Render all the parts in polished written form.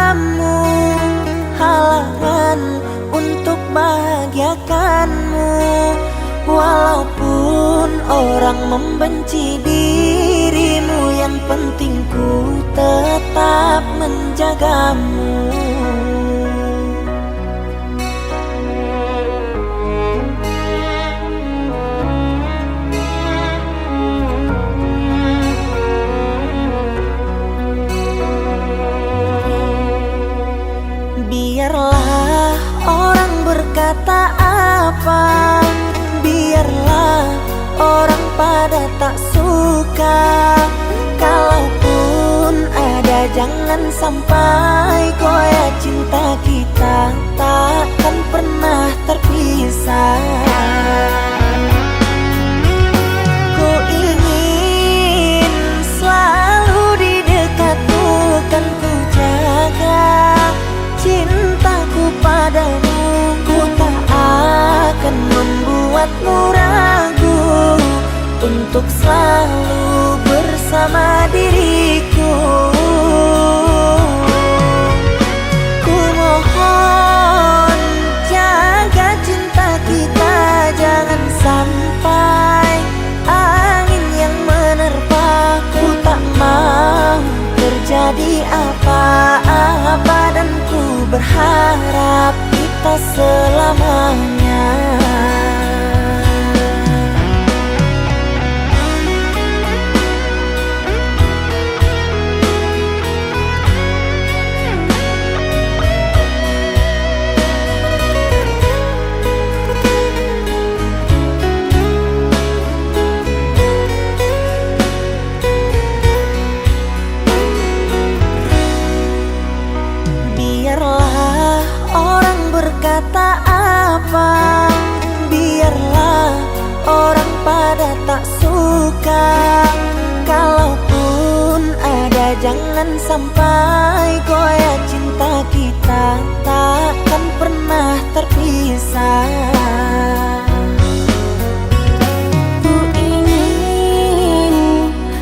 kamu, halangan untuk bahagiakanmu. Walaupun orang membenci dirimu, yang penting ku tetap menjagamu. Biarlah orang berkata apa, biarlah orang pada tak suka. Kalaupun ada, jangan sampai goyah cinta kita, takkan pernah terpisah. Ku ingin selalu di dekatmu, kan ku jaga cintaku padamu. Ku tak akan membuatmu ragu untuk selalu bersama diriku. Ku mohon jaga cinta kita, jangan sampai angin yang menerpa. Ku tak mau terjadi apa-apa, dan ku berharap kita selamanya. Biarlah orang berkata apa, biarlah orang pada tak suka. Kalaupun ada, jangan sampai goyah cinta kita, takkan pernah terpisah. Ku ingin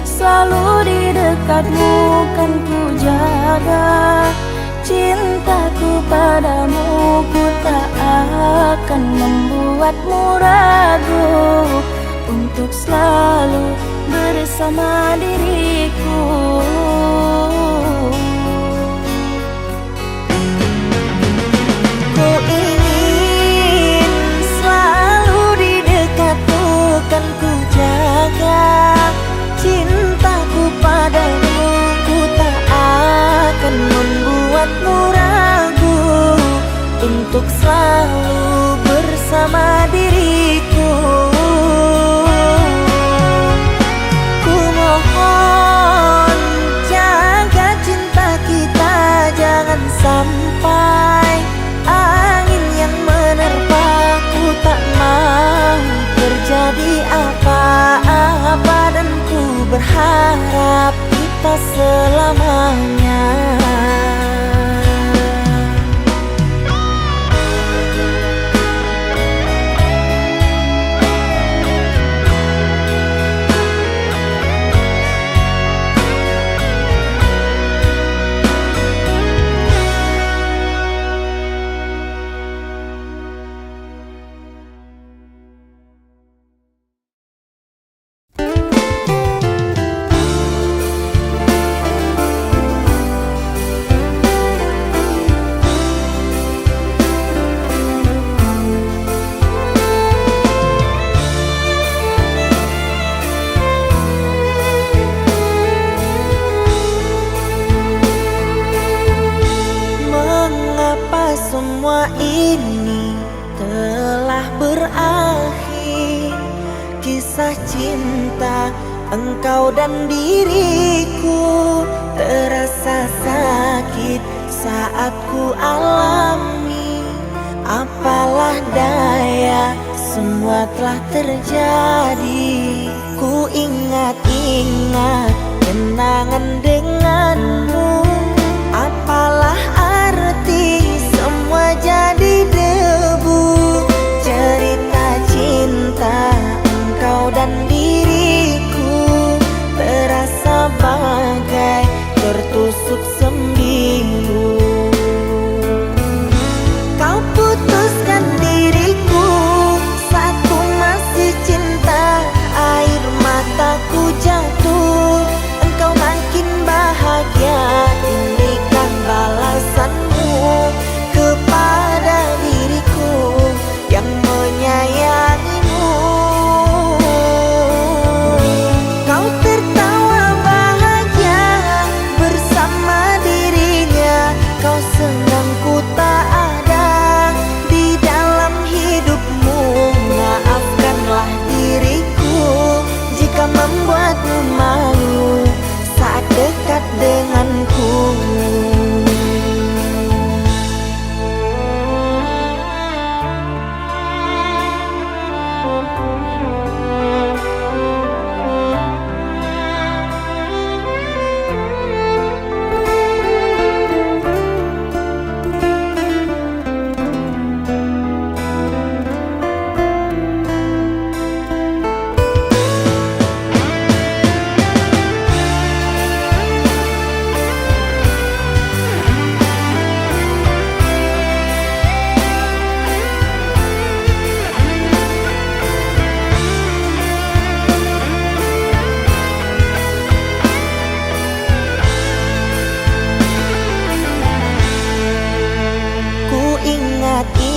selalu di dekatmu, kan ku jaga cintaku padamu. Ku tak akan membuatmu ragu untuk selalu bersama diriku. Ku ingin selalu di dekatmu, kan ku jaga cintaku padamu. Ku tak akan membuatmu ragu untuk selalu bersama diriku. Ku mohon jaga cinta kita, jangan sampai angin yang menerpa. Ku tak mau terjadi apa-apa, dan ku berharap kita selamanya. Semua ini telah berakhir, kisah cinta engkau dan diriku terasa sakit saat ku alami. Apalah daya, semua telah terjadi. Ku ingat-ingat kenangan denganmu. Apalah arti semua jadi debu. Cerita cinta engkau dan diriku terasa bagai tertusuk sembilu.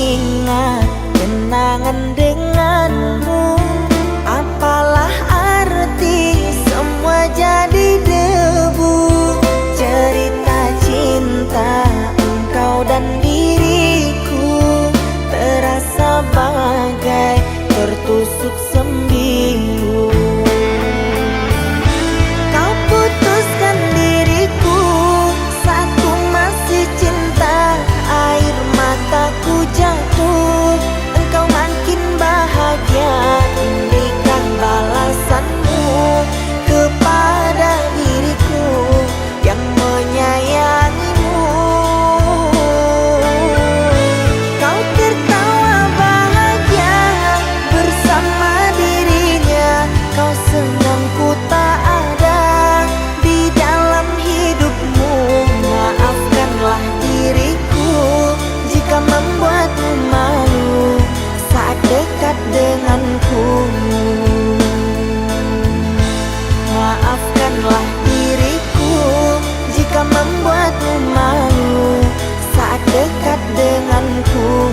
mengingat kenangan denganmu. Apalah arti semua jadi debu, cerita cinta engkau dan diriku terasa bagai tertusuk sembilu. Kau putuskan diriku saat ku masih cinta, air mataku jatuh, engkau makin bahagia. Inikah balasanmu kepada diriku yang menyayangimu. Kau tertawa bahagia bersama dirinya, kau senang ku tak ada di dalam hidupmu. Maafkanlah diriku jika membuatmu malu saat dekat denganku. Maafkanlah diriku jika membuatmu malu saat dekat denganku.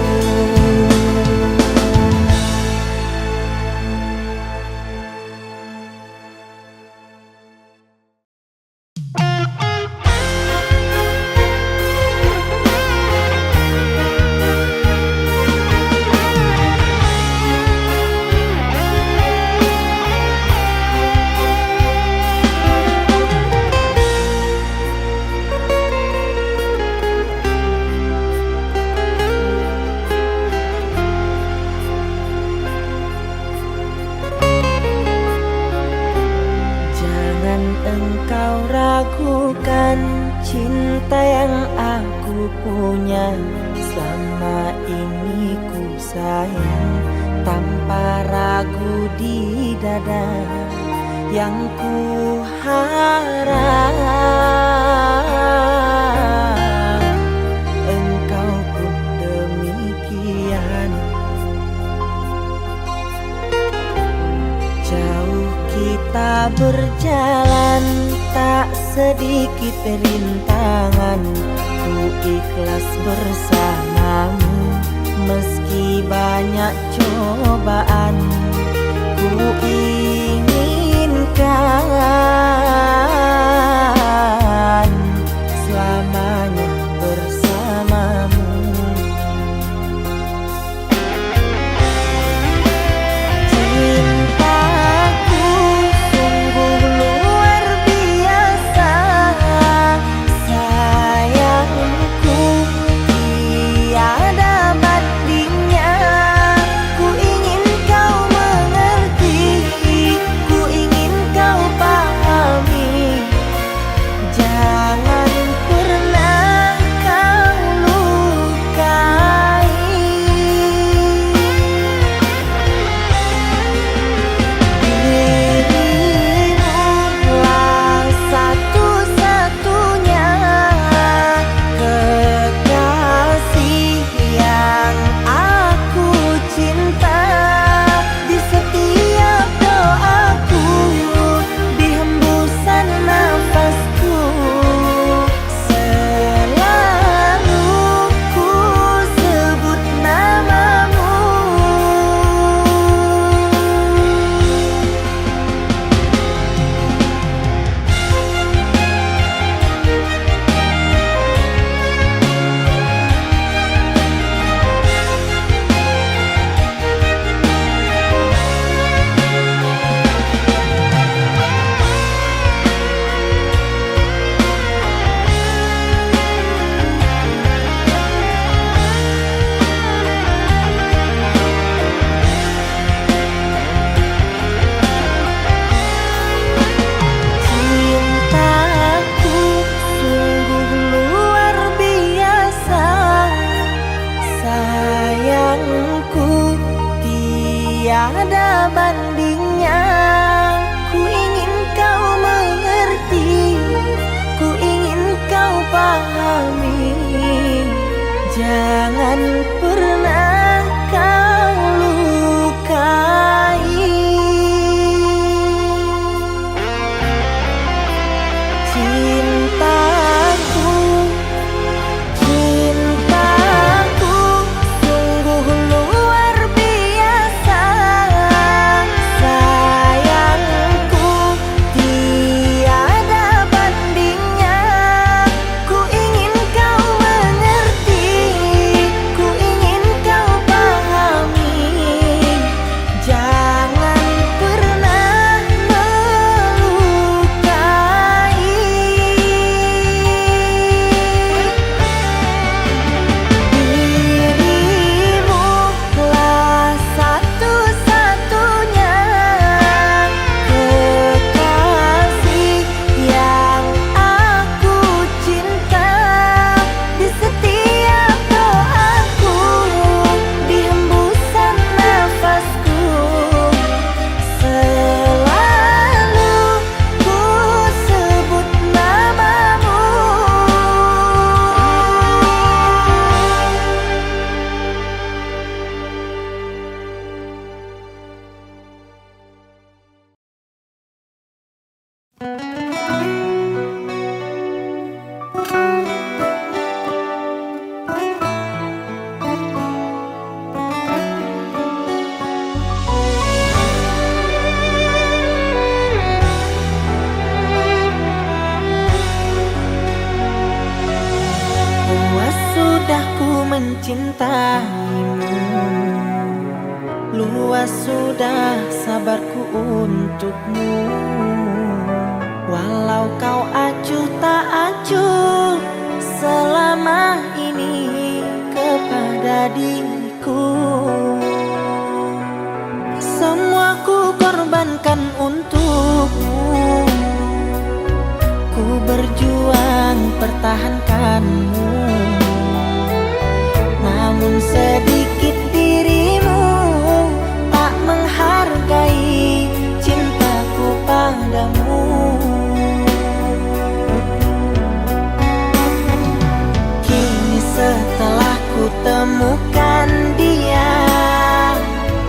Engkau ragukan cinta yang aku punya. Selama ini ku sayang tanpa ragu di dada. Yang ku harap engkau pun demikian. Jauh kita berjalan, tak sedikit rintangan. Ku ikhlas bersamamu meski banyak cobaan. Ku inginkan selamanya bersamamu. Tiada bandingnya. Ku ingin kau mengerti, ku ingin kau pahami. Jangan pernah kau lukai. Cintaku, cintaku, sungguh mencintaimu. Luas sudah sabarku untukmu. Walau kau acuh tak acuh selama ini kepada diriku. Semua ku korbankan untukmu. Ku berjuang pertahankanmu. Namun sedikit dirimu tak menghargai cintaku padamu. Kini setelah ku temukan dia,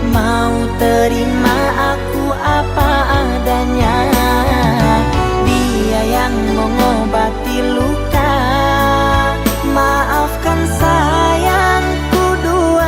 mau terima aku apa adanya. Dia yang mengobati luka. Maafkan sayangku, dua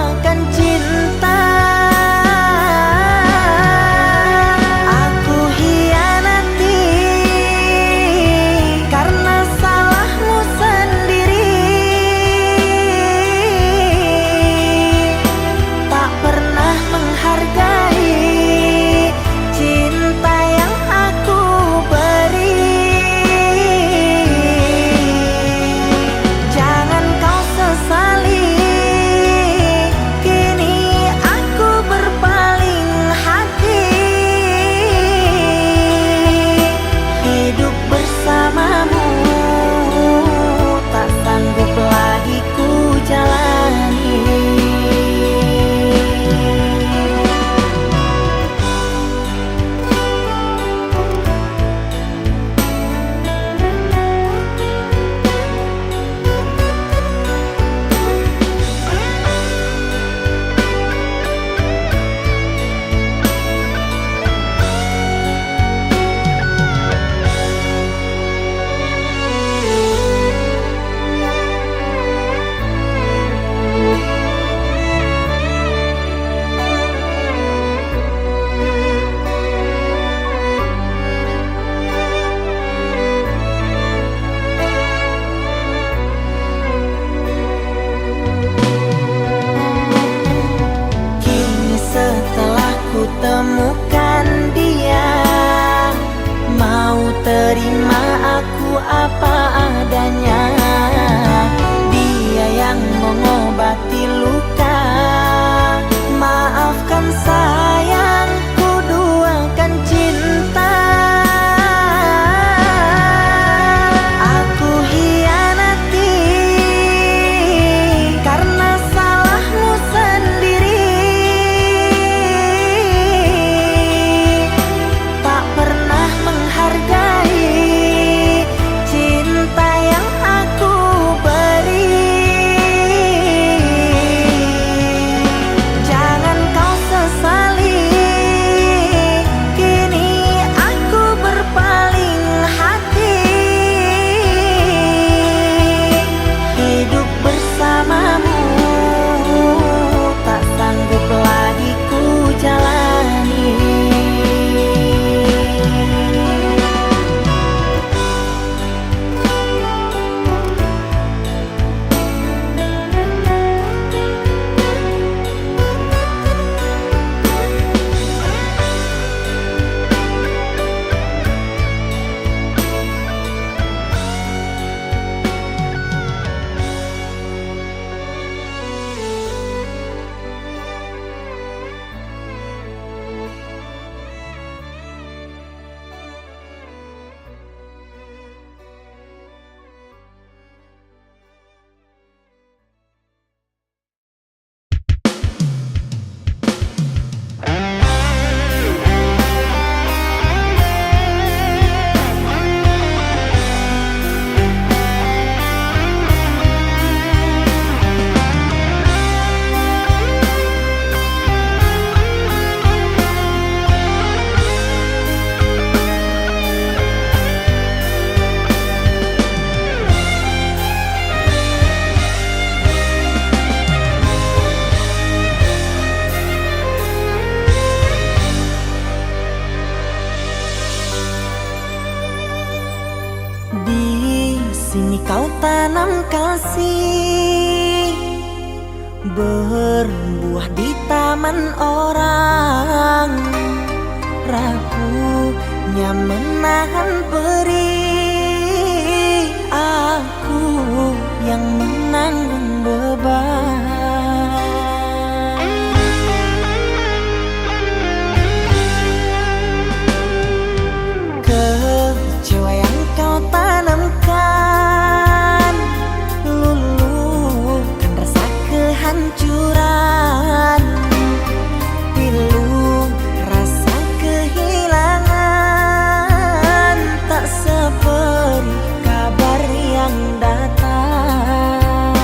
berbuah di taman orang, rapuhnya menahan perih, aku yang menanggung beban. Kecewa yang kau tanamkan luluhkan rasa kehancuran, pilu rasa kehilangan, tak seperti kabar yang datang.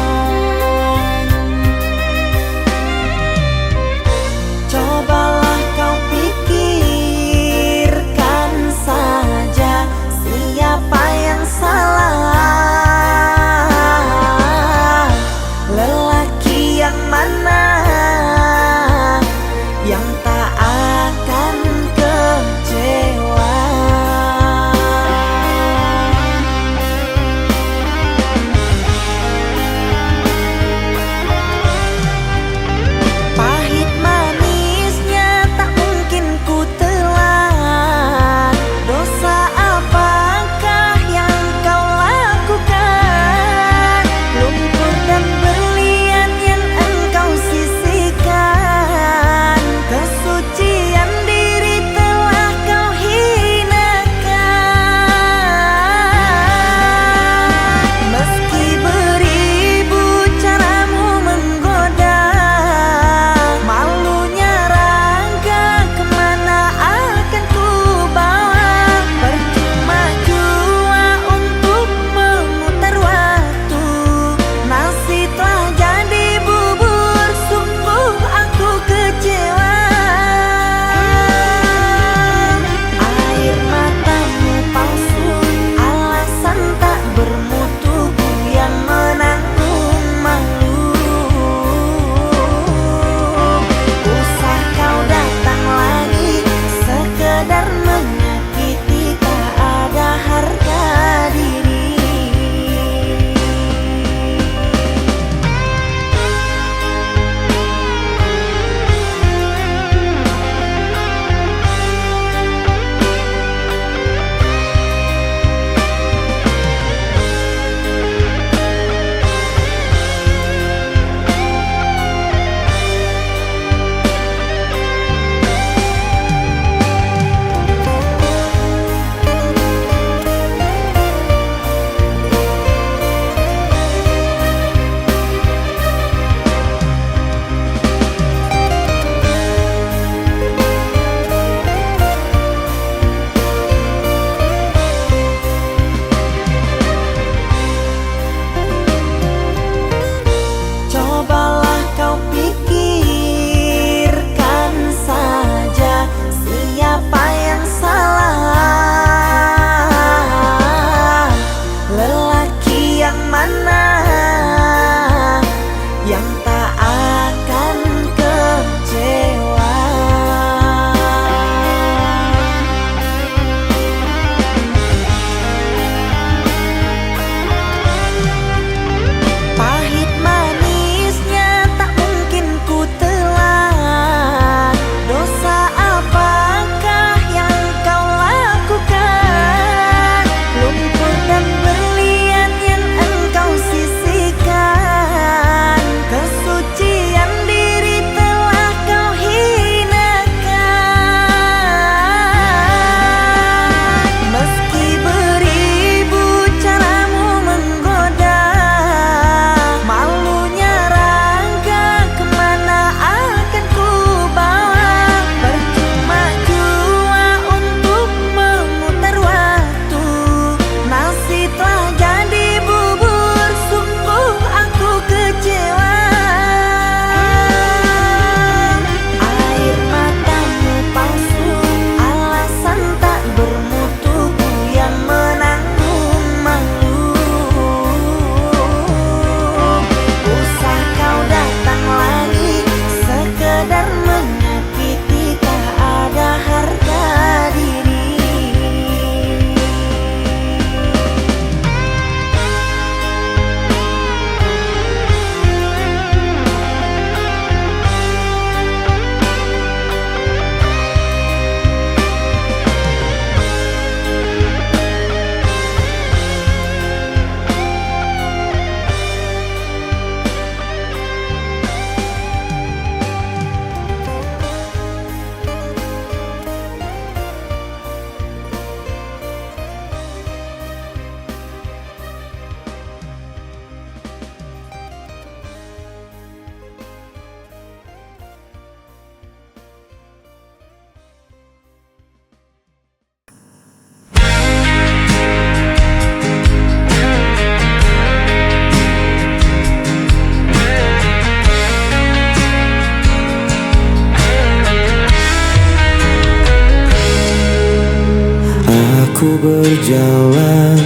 Ku berjalan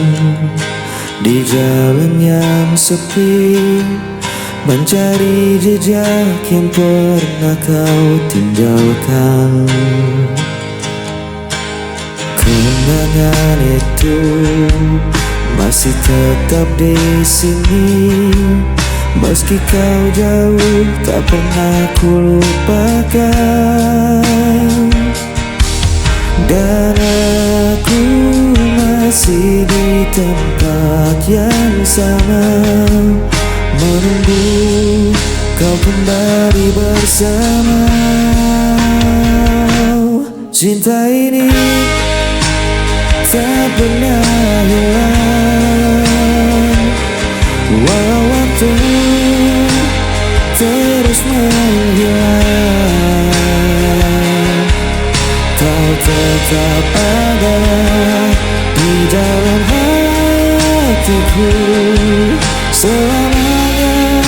di jalan yang sepi, mencari jejak yang pernah kau tinggalkan. Kenangan itu masih tetap di sini, meski kau jauh tak pernah ku lupakan. Dan aku masih di tempat yang sama, menunggu kau kembali bersama. Cinta ini tak pernah hilang, walau waktu terus menghilang. Kau tetap ada di dalam hatiku, selamanya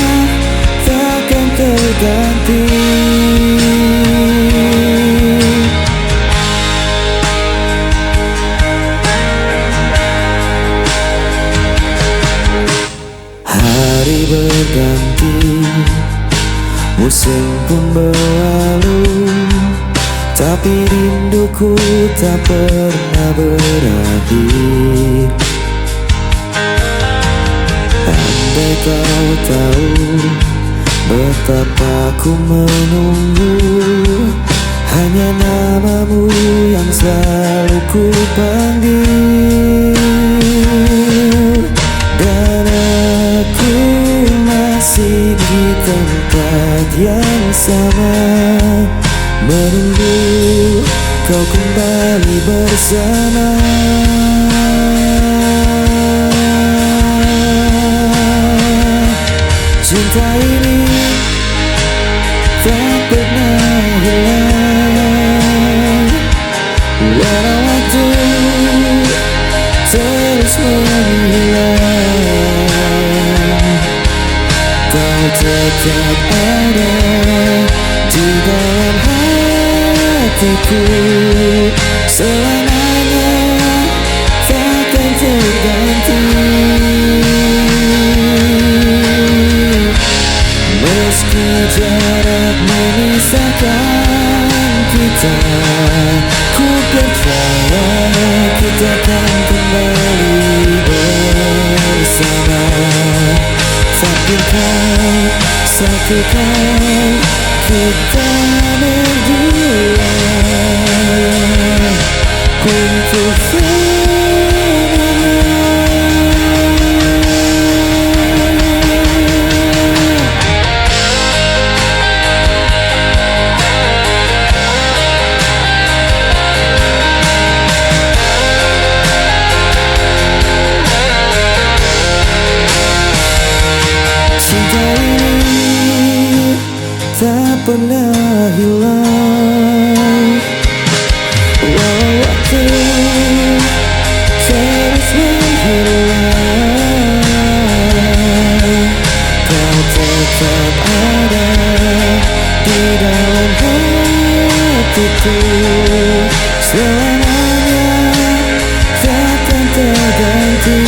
takkan terganti. Hari berganti, musim pun berlalu, tapi rinduku tak pernah berakhir. Andai kau tahu betapa ku menunggu, hanya namamu yang selalu ku panggil. Dan aku masih di tempat yang sama, menunggu kau kembali bersama. Cinta ini tak pernah hilang, walau waktu terus menghilang. Kau tetap ada di dalam hatiku, selamanya takkan terganti. Meski jarak memisahkan kita, ku percaya kita akan kembali bersama. Takdirkan satu kali kita berdua untuk tak pernah hilang, walau waktu terus menghilang. Kau tetap ada di dalam hatiku, selamanya takkan terganti.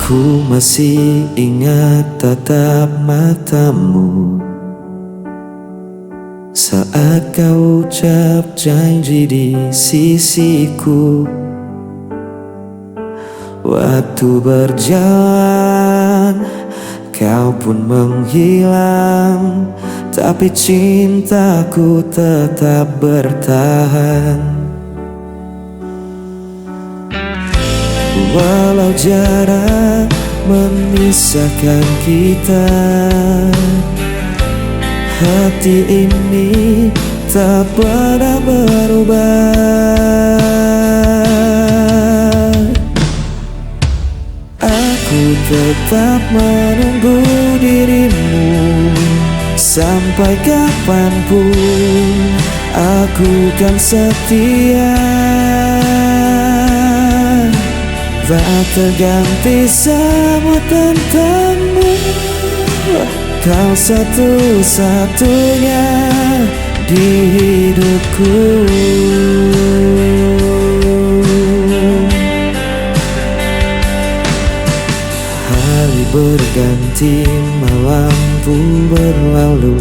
Ku masih ingat tatap matamu saat kau ucap janji di sisiku. Waktu berjalan, kau pun menghilang, tapi cintaku tetap bertahan. Walau jarak memisahkan kita, hati ini tak pernah berubah. Aku tetap menunggu dirimu sampai kapanpun. Aku kan setia, tak terganti semua tentangmu. Kau satu-satunya di hidupku. Hari berganti, malam pun berlalu,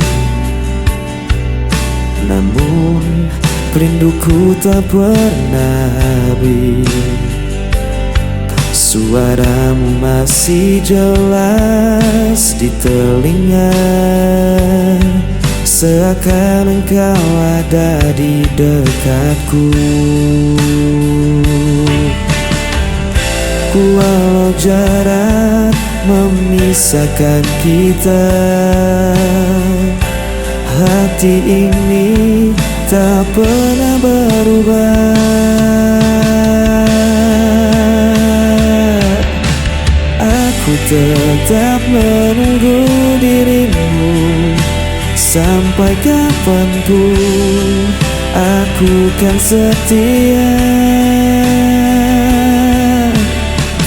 namun rinduku tak pernah habis. Suaramu masih jelas di telinga, seakan engkau ada di dekatku. Walau jarak memisahkan kita, hati ini tak pernah berubah. Aku tetap menunggu dirimu sampai kapanpun. Aku kan setia,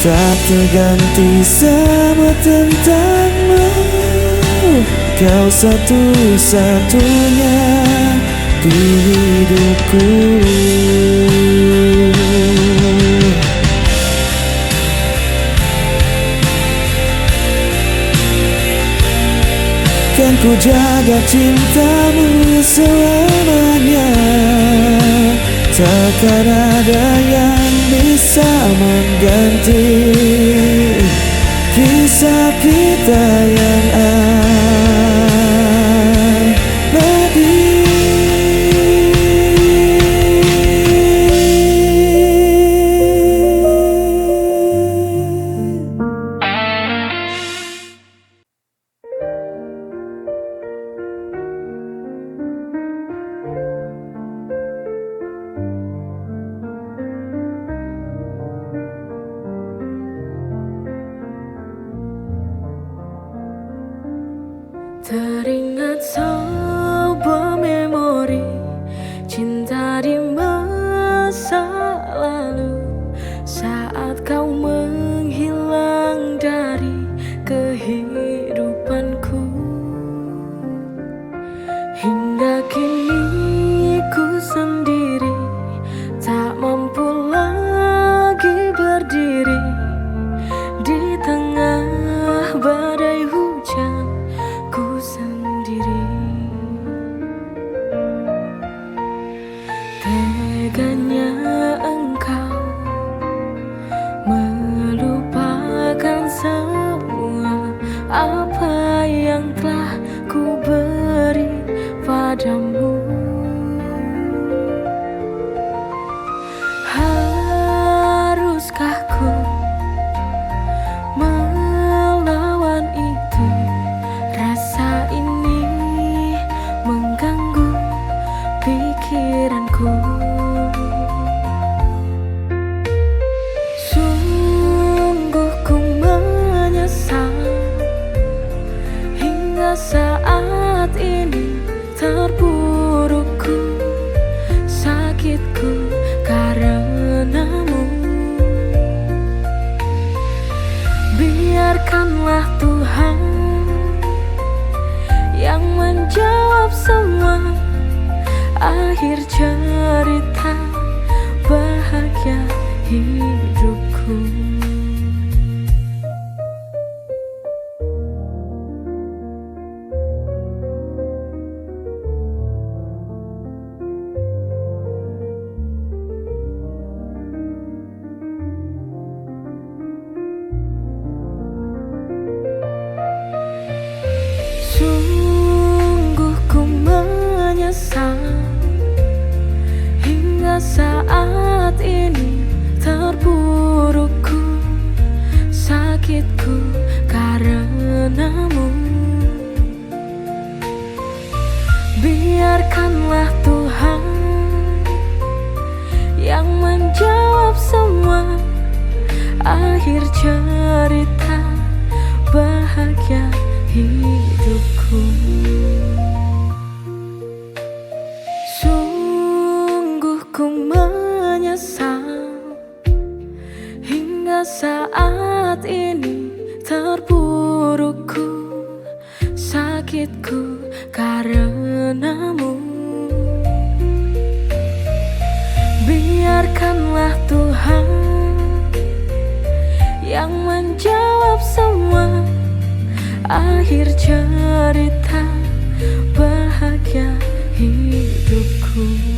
tak terganti semua tentangmu. Kau satu-satunya di hidupku. Kan ku jaga cintamu selamanya, takkan ada yang bisa mengganti kisah kita yang abadi. Teringat sebuah memori cinta di masa lalu, saat kau menghilang dari kehidupanku. Hingga kini ku sendiri, tak mampu lagi berdiri di tengah badai hujan. Ku sendiri, teganya engkau melupakan semua apa yang telah ku beri padamu. Haruskah ku melawan itu? Rasa ini mengganggu pikiranku. Sungguh ku menyesal hingga saat ini. Terpurukku, sakitku karenamu. Biarkanlah Tuhan yang menjawab semua, akhir cerita bahagia hidupku. Sungguh ku menyesal hingga saat ini. Terpurukku, Biarkanlah Tuhan yang menjawab semua akhir cerita bahagia hidupku. Sungguh ku menyesal hingga saat ini, terpurukku, sakitku karenamu. Biarkanlah Tuhan yang menjawab semua akhir cerita bahagia hidupku.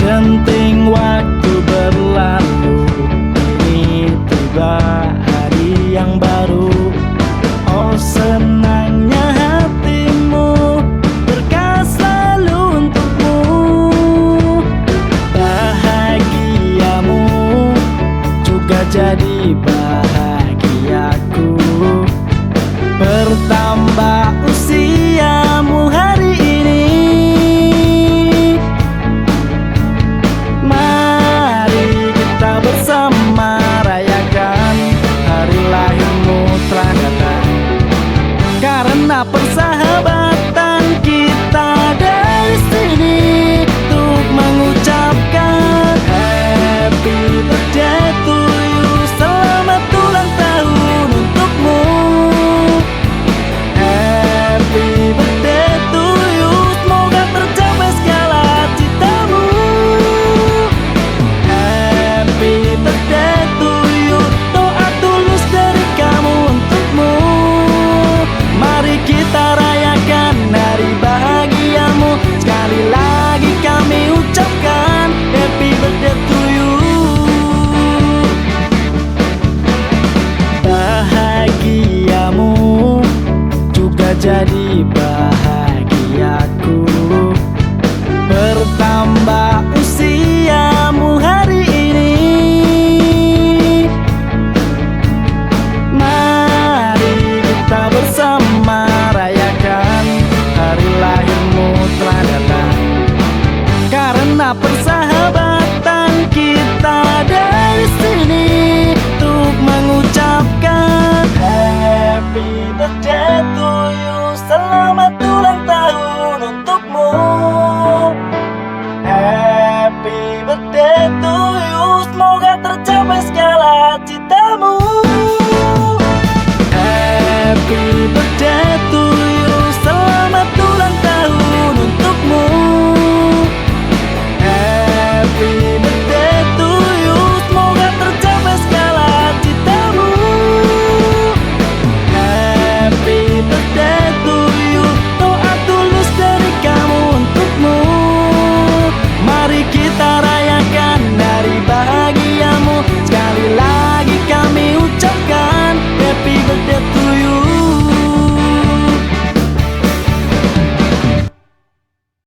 Genting waktu berlalu, kini tiba hari yang baru. Oh senangnya hatimu, berkah selalu untukmu. Bahagiamu juga jadi bahagiaku. Bertambah usiamu hari ini, mari kita bersama rayakan hari lahirmu telah datang. Karena persahabatan kita dari sini untuk mengucapkan happy birthday to you. Selamat ulang tahun untukmu. Happy birthday to you, semoga tercapai segala citamu. Happy birthday to you, doa tulus dari kamu untukmu. Mari kita rayakan hari bahagiamu. Sekali lagi kami ucapkan happy birthday to you. Bahagiamu juga jadi bahagiaku. Bertambah usiamu hari ini, mari kita bersama rayakan hari lahirmu telah datang. Karena persahabatan kita dari sini untuk mengucapkan happy birthday to you. Selamat ulang tahun untukmu. Happy birthday to you, semoga tercapai segala citamu. Happy birthday